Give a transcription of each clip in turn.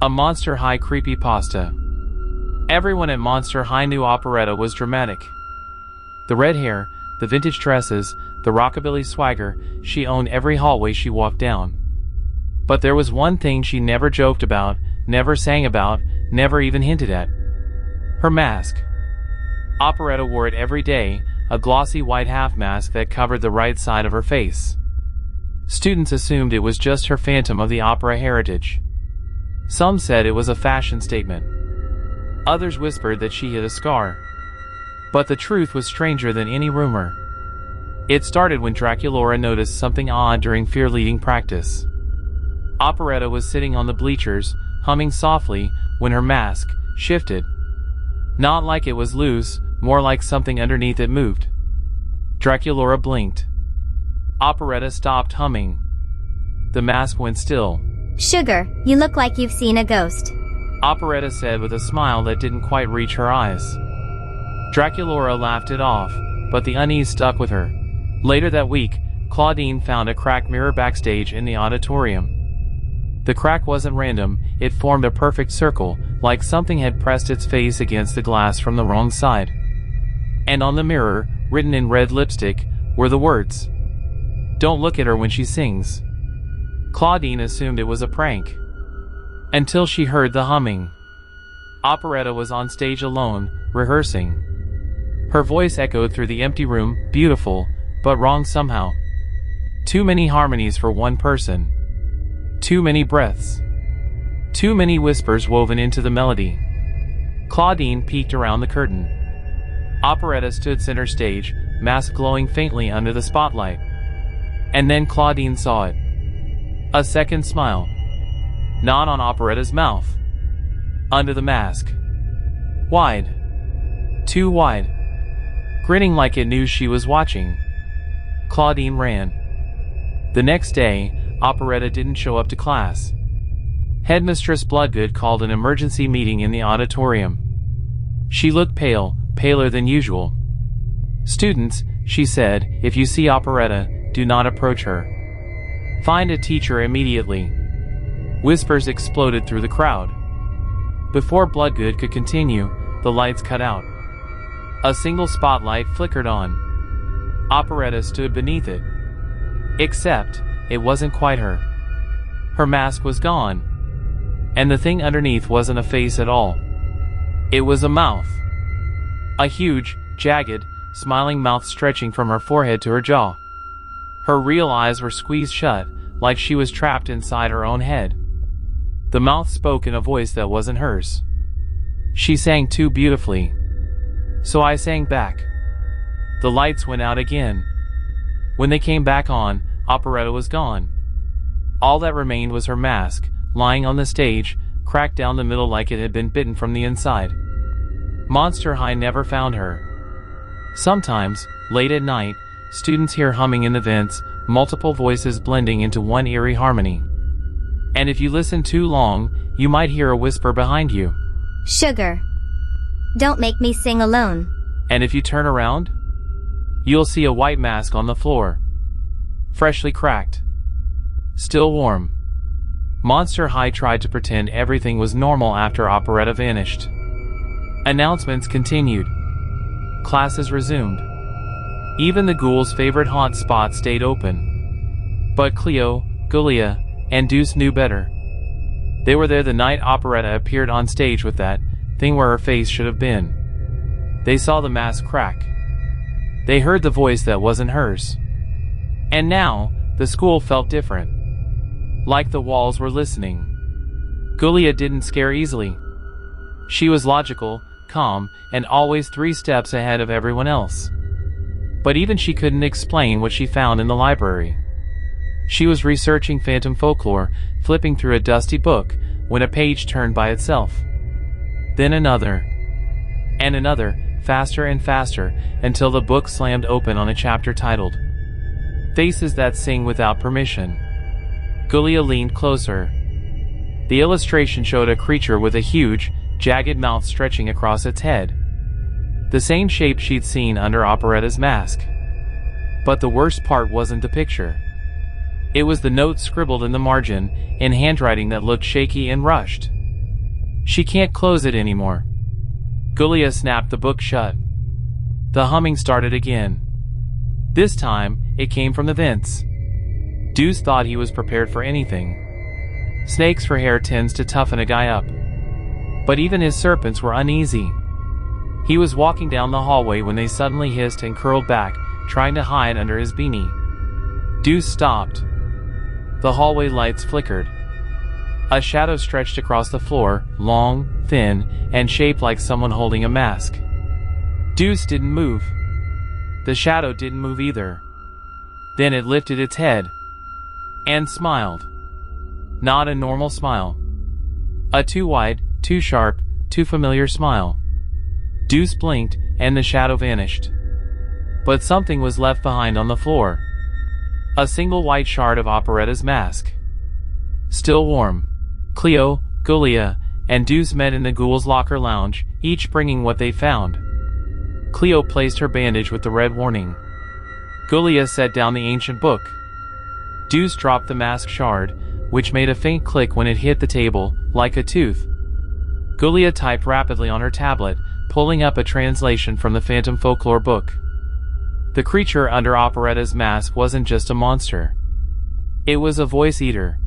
A Monster High creepypasta. Everyone at Monster High knew Operetta was dramatic. The red hair, the vintage dresses, the rockabilly swagger, she owned every hallway she walked down. But there was one thing she never joked about, never sang about, never even hinted at. Her mask. Operetta wore it every day, a glossy white half mask that covered the right side of her face. Students assumed it was just her Phantom of the Opera heritage. Some said it was a fashion statement. Others whispered that she had a scar. But the truth was stranger than any rumor. It started when Draculaura noticed something odd during fear-leading practice. Operetta was sitting on the bleachers, humming softly, when her mask shifted. Not like it was loose, more like something underneath it moved. Draculaura blinked. Operetta stopped humming. The mask went still. "Sugar, you look like you've seen a ghost," Operetta said with a smile that didn't quite reach her eyes. Draculaura laughed it off, but the unease stuck with her. Later that week, Claudine found a cracked mirror backstage in the auditorium. The crack wasn't random, it formed a perfect circle, like something had pressed its face against the glass from the wrong side. And on the mirror, written in red lipstick, were the words, "Don't look at her when she sings." Claudine assumed it was a prank. Until she heard the humming. Operetta was on stage alone, rehearsing. Her voice echoed through the empty room, beautiful, but wrong somehow. Too many harmonies for one person. Too many breaths. Too many whispers woven into the melody. Claudine peeked around the curtain. Operetta stood center stage, mask glowing faintly under the spotlight. And then Claudine saw it. A second smile. Not on Operetta's mouth. Under the mask. Wide. Too wide. Grinning like it knew she was watching. Claudine ran. The next day, Operetta didn't show up to class. Headmistress Bloodgood called an emergency meeting in the auditorium. She looked pale, paler than usual. "Students," she said, "if you see Operetta, do not approach her. Find a teacher immediately." Whispers exploded through the crowd. Before Bloodgood could continue, the lights cut out. A single spotlight flickered on. Operetta stood beneath it. Except, it wasn't quite her. Her mask was gone. And the thing underneath wasn't a face at all. It was a mouth. A huge, jagged, smiling mouth stretching from her forehead to her jaw. Her real eyes were squeezed shut, like she was trapped inside her own head. The mouth spoke in a voice that wasn't hers. She sang too beautifully. So I sang back. The lights went out again. When they came back on, Operetta was gone. All that remained was her mask, lying on the stage, cracked down the middle like it had been bitten from the inside. Monster High never found her. Sometimes, late at night, students hear humming in the vents, multiple voices blending into one eerie harmony. And if you listen too long, you might hear a whisper behind you. "Sugar, don't make me sing alone." And if you turn around, you'll see a white mask on the floor. Freshly cracked. Still warm. Monster High tried to pretend everything was normal after Operetta vanished. Announcements continued. Classes resumed. Even the ghouls' favorite haunt spot stayed open. But Cleo, Gulia, and Deuce knew better. They were there the night Operetta appeared on stage with that thing where her face should have been. They saw the mask crack. They heard the voice that wasn't hers. And now, the school felt different. Like the walls were listening. Gulia didn't scare easily. She was logical, calm, and always 3 steps ahead of everyone else. But even she couldn't explain what she found in the library. She was researching phantom folklore, flipping through a dusty book, when a page turned by itself. Then another. And another, faster and faster, until the book slammed open on a chapter titled, "Faces That Sing Without Permission." Gulia leaned closer. The illustration showed a creature with a huge, jagged mouth stretching across its head. The same shape she'd seen under Operetta's mask. But the worst part wasn't the picture. It was the note scribbled in the margin, in handwriting that looked shaky and rushed. She can't close it anymore. Gulia snapped the book shut. The humming started again. This time, it came from the vents. Deuce thought he was prepared for anything. Snakes for hair tends to toughen a guy up. But even his serpents were uneasy. He was walking down the hallway when they suddenly hissed and curled back, trying to hide under his beanie. Deuce stopped. The hallway lights flickered. A shadow stretched across the floor, long, thin, and shaped like someone holding a mask. Deuce didn't move. The shadow didn't move either. Then it lifted its head and smiled. Not a normal smile. A too wide, too sharp, too familiar smile. Deuce blinked, and the shadow vanished. But something was left behind on the floor. A single white shard of Operetta's mask. Still warm. Cleo, Gulia, and Deuce met in the ghoul's locker lounge, each bringing what they found. Cleo placed her bandage with the red warning. Gulia set down the ancient book. Deuce dropped the mask shard, which made a faint click when it hit the table, like a tooth. Gulia typed rapidly on her tablet, pulling up a translation from the Phantom Folklore book. The creature under Operetta's mask wasn't just a monster. It was a voice eater.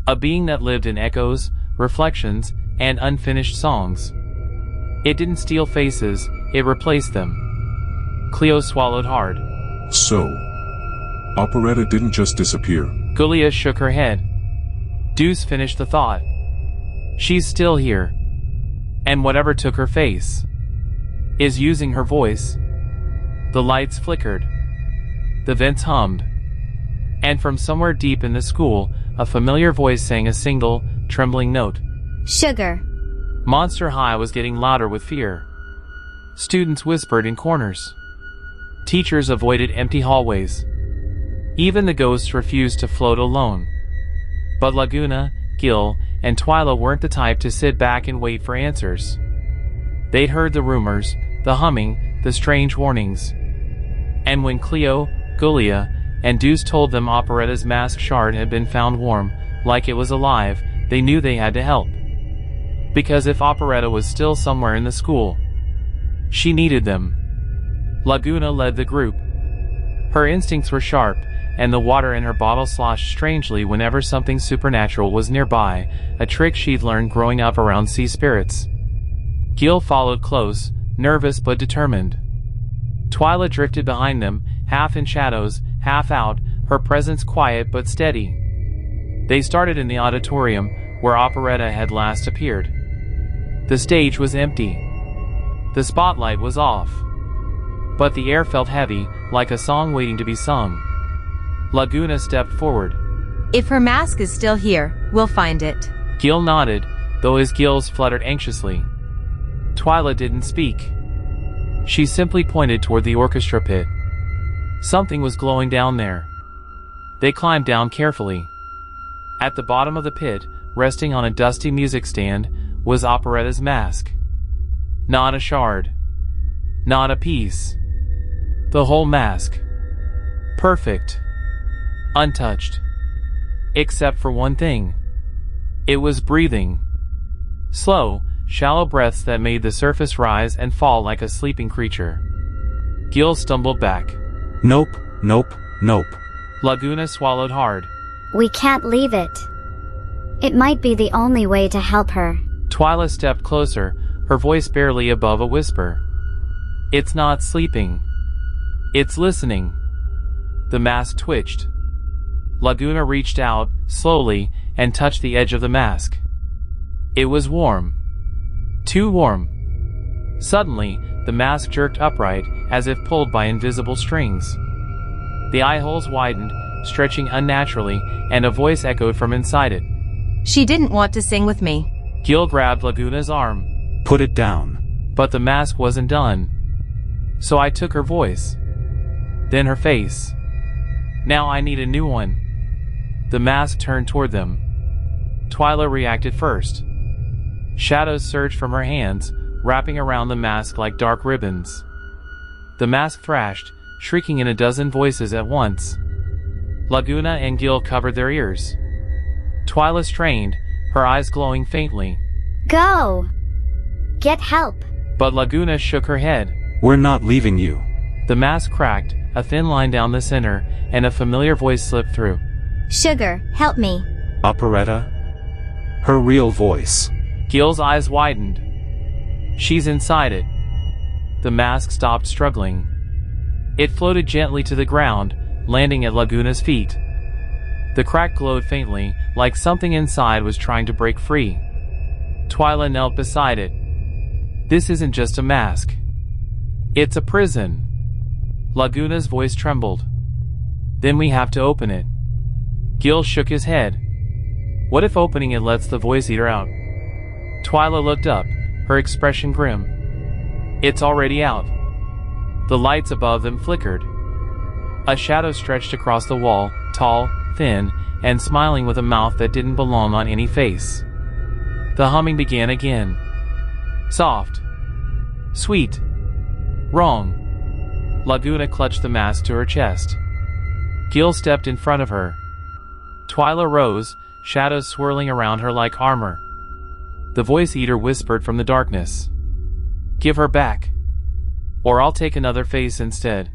A being that lived in echoes, reflections, and unfinished songs. It didn't steal faces, it replaced them. Cleo swallowed hard. So, Operetta didn't just disappear. Gulia shook her head. Deuce finished the thought. She's still here. And whatever took her face is using her voice. The lights flickered. The vents hummed. And from somewhere deep in the school, a familiar voice sang a single, trembling note. Sugar. Monster High was getting louder with fear. Students whispered in corners. Teachers avoided empty hallways. Even the ghosts refused to float alone. But Laguna, Gil, and Twyla weren't the type to sit back and wait for answers. They'd heard the rumors, the humming, the strange warnings. And when Cleo, Gulia, and Deuce told them Operetta's mask shard had been found warm, like it was alive, they knew they had to help. Because if Operetta was still somewhere in the school, she needed them. Laguna led the group. Her instincts were sharp, and the water in her bottle sloshed strangely whenever something supernatural was nearby, a trick she'd learned growing up around sea spirits. Gil followed close, nervous but determined. Twyla drifted behind them, half in shadows, half out, her presence quiet but steady. They started in the auditorium, where Operetta had last appeared. The stage was empty. The spotlight was off. But the air felt heavy, like a song waiting to be sung. Laguna stepped forward. If her mask is still here, we'll find it. Gil nodded, though his gills fluttered anxiously. Twyla didn't speak. She simply pointed toward the orchestra pit. Something was glowing down there. They climbed down carefully. At the bottom of the pit, resting on a dusty music stand, was Operetta's mask. Not a shard. Not a piece. The whole mask. Perfect. Untouched. Except for one thing. It was breathing. Slow, shallow breaths that made the surface rise and fall like a sleeping creature. Gil stumbled back. Nope, nope, nope. Laguna swallowed hard. We can't leave it. It might be the only way to help her. Twyla stepped closer, her voice barely above a whisper. It's not sleeping. It's listening. The mask twitched. Laguna reached out, slowly, and touched the edge of the mask. It was warm. Too warm. Suddenly, the mask jerked upright, as if pulled by invisible strings. The eye holes widened, stretching unnaturally, and a voice echoed from inside it. She didn't want to sing with me. Gil grabbed Laguna's arm. Put it down. But the mask wasn't done. So I took her voice. Then her face. Now I need a new one. The mask turned toward them. Twyla reacted first. Shadows surged from her hands, wrapping around the mask like dark ribbons. The mask thrashed, shrieking in a dozen voices at once. Laguna and Gil covered their ears. Twyla strained, her eyes glowing faintly. Go! Get help! But Laguna shook her head. We're not leaving you. The mask cracked, a thin line down the center, and a familiar voice slipped through. Sugar, help me. Operetta? Her real voice. Gil's eyes widened. She's inside it. The mask stopped struggling. It floated gently to the ground, landing at Laguna's feet. The crack glowed faintly, like something inside was trying to break free. Twyla knelt beside it. This isn't just a mask. It's a prison. Laguna's voice trembled. Then we have to open it. Gil shook his head. What if opening it lets the voice eater out? Twyla looked up, her expression grim. It's already out. The lights above them flickered. A shadow stretched across the wall, tall, thin, and smiling with a mouth that didn't belong on any face. The humming began again. Soft. Sweet. Wrong. Laguna clutched the mask to her chest. Gil stepped in front of her. Twyla rose, shadows swirling around her like armor. The voice eater whispered from the darkness. Give her back. Or I'll take another face instead.